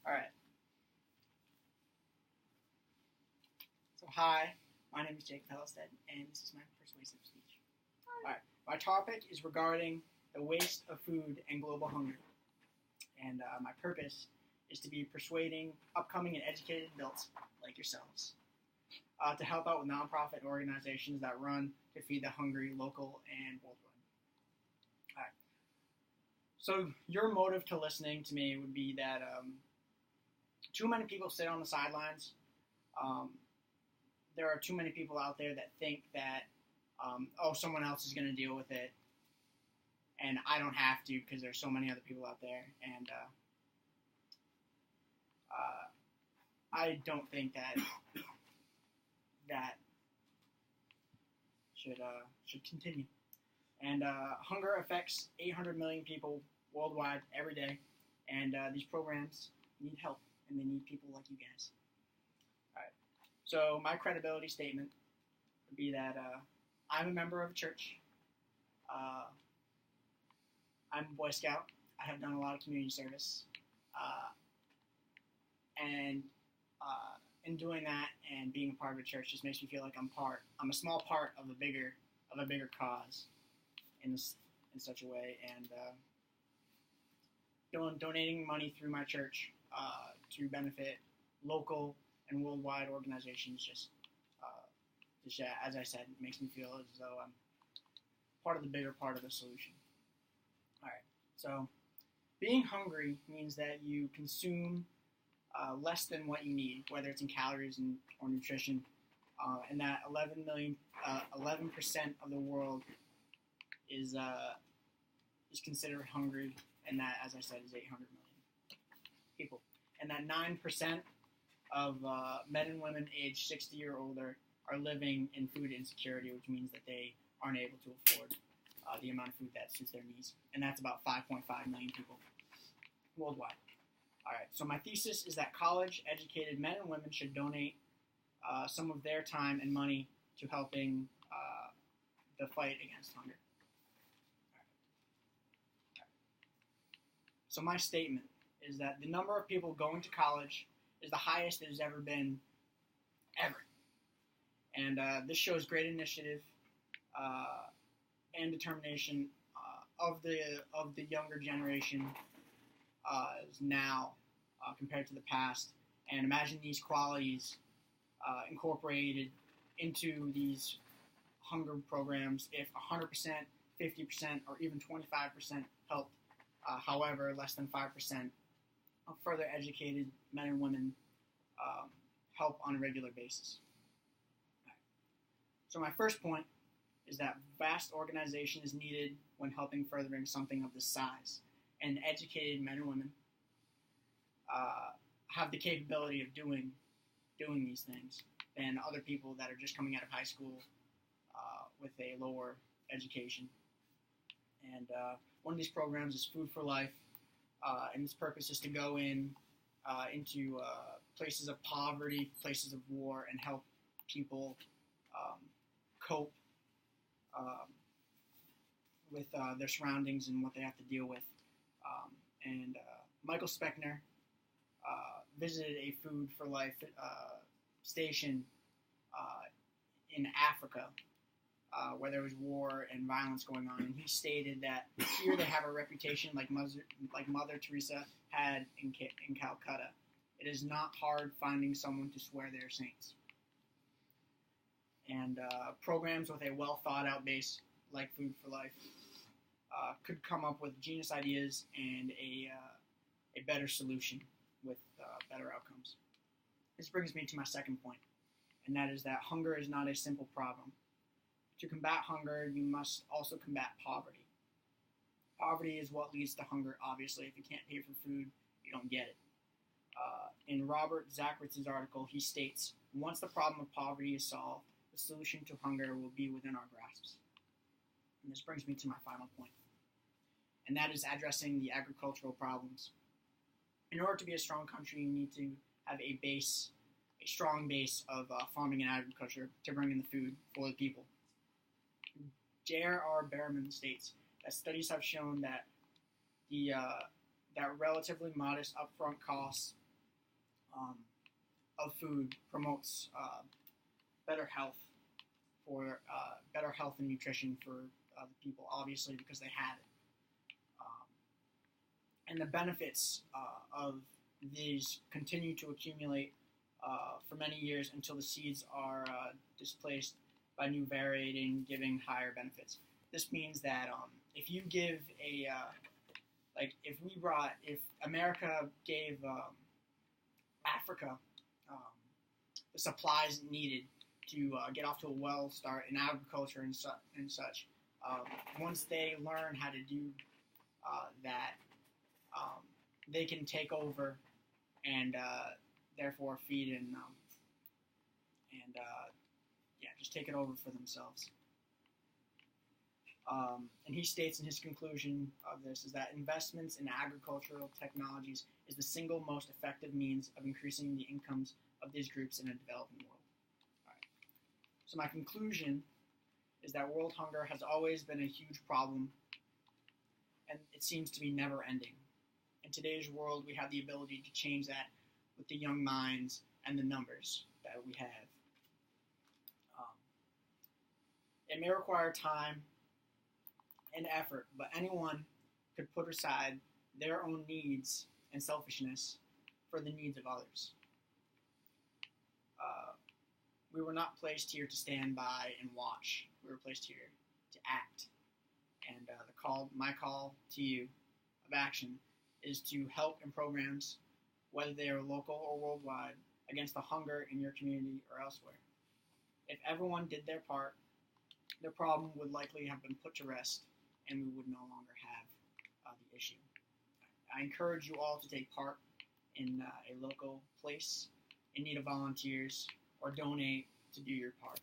Alright. So, hi, my name is Jake Pellestead, and this is my persuasive speech. Alright, my topic is regarding the waste of food and global hunger. And my purpose is to be persuading upcoming and educated adults like yourselves to help out with nonprofit organizations that run to feed the hungry local and worldwide. Alright. So your motive to listening to me would be that too many people sit on the sidelines. There are too many people out there that think that, someone else is going to deal with it, and I don't have to because there's so many other people out there. And I don't think that should continue. And hunger affects 800 million people worldwide every day, and these programs need help, and they need people like you guys. All right. So my credibility statement would be that I'm a member of a church. I'm a Boy Scout. I have done a lot of community service, and in doing that and being a part of a church just makes me feel like I'm a small part of a bigger cause in such a way. And donating money through my church to benefit local and worldwide organizations just as I said, it makes me feel as though I'm part of the bigger part of the solution. All right, so being hungry means that you consume less than what you need, whether it's in calories or nutrition, and that 11% of the world is considered hungry, and that, as I said, is 800 million people, and that 9% of men and women aged 60 or older are living in food insecurity, which means that they aren't able to afford the amount of food that suits their needs, and that's about 5.5 million people worldwide. All right, so my thesis is that college-educated men and women should donate some of their time and money to helping the fight against hunger. All right. So my statement is that the number of people going to college is the highest it has ever been, ever. And this shows great initiative and determination of the younger generation now compared to the past. And imagine these qualities incorporated into these hunger programs if 100%, 50%, or even 25% helped. However, less than 5% of further educated men and women help on a regular basis. So my first point is that vast organization is needed when helping furthering something of this size. And educated men and women have the capability of doing these things than other people that are just coming out of high school with a lower education. And one of these programs is Food for Life, and its purpose is to go into places of poverty, places of war, and help people cope with their surroundings and what they have to deal with. And Michael Speckner visited a Food for Life station in Africa where there was war and violence going on, and he stated that here they have a reputation like Mother Teresa had in Calcutta. It is not hard finding someone to swear they're saints. And programs with a well-thought-out base, like Food for Life, could come up with genius ideas and a better solution with better outcomes. This brings me to my second point, and that is that hunger is not a simple problem. To combat hunger, you must also combat poverty. Poverty is what leads to hunger, obviously. If you can't pay for food, you don't get it. In Robert Zakritz's article, he states, once the problem of poverty is solved, the solution to hunger will be within our grasps. And this brings me to my final point, and that is addressing the agricultural problems. In order to be a strong country, you need to have a strong base of farming and agriculture to bring in the food for the people. J.R.R. Behrman states that studies have shown that that relatively modest upfront cost um, of food promotes better health better health and nutrition for the people, obviously because they have it. And the benefits of these continue to accumulate for many years until the seeds are displaced by new variating, giving higher benefits. This means that if you give if America gave Africa the supplies needed to get off to a well start in agriculture and such, once they learn how to do that, they can take over and therefore feed and just take it over for themselves. And he states in his conclusion of this is that investments in agricultural technologies is the single most effective means of increasing the incomes of these groups in a developing world. All right. So my conclusion is that world hunger has always been a huge problem, and it seems to be never ending. In today's world, we have the ability to change that with the young minds and the numbers that we have. It may require time and effort, but anyone could put aside their own needs and selfishness for the needs of others. We were not placed here to stand by and watch. We were placed here to act. And my call to you of action is to help in programs, whether they are local or worldwide, against the hunger in your community or elsewhere. If everyone did their part, the problem would likely have been put to rest, and we would no longer have the issue. I encourage you all to take part in a local place in need of volunteers or donate to do your part.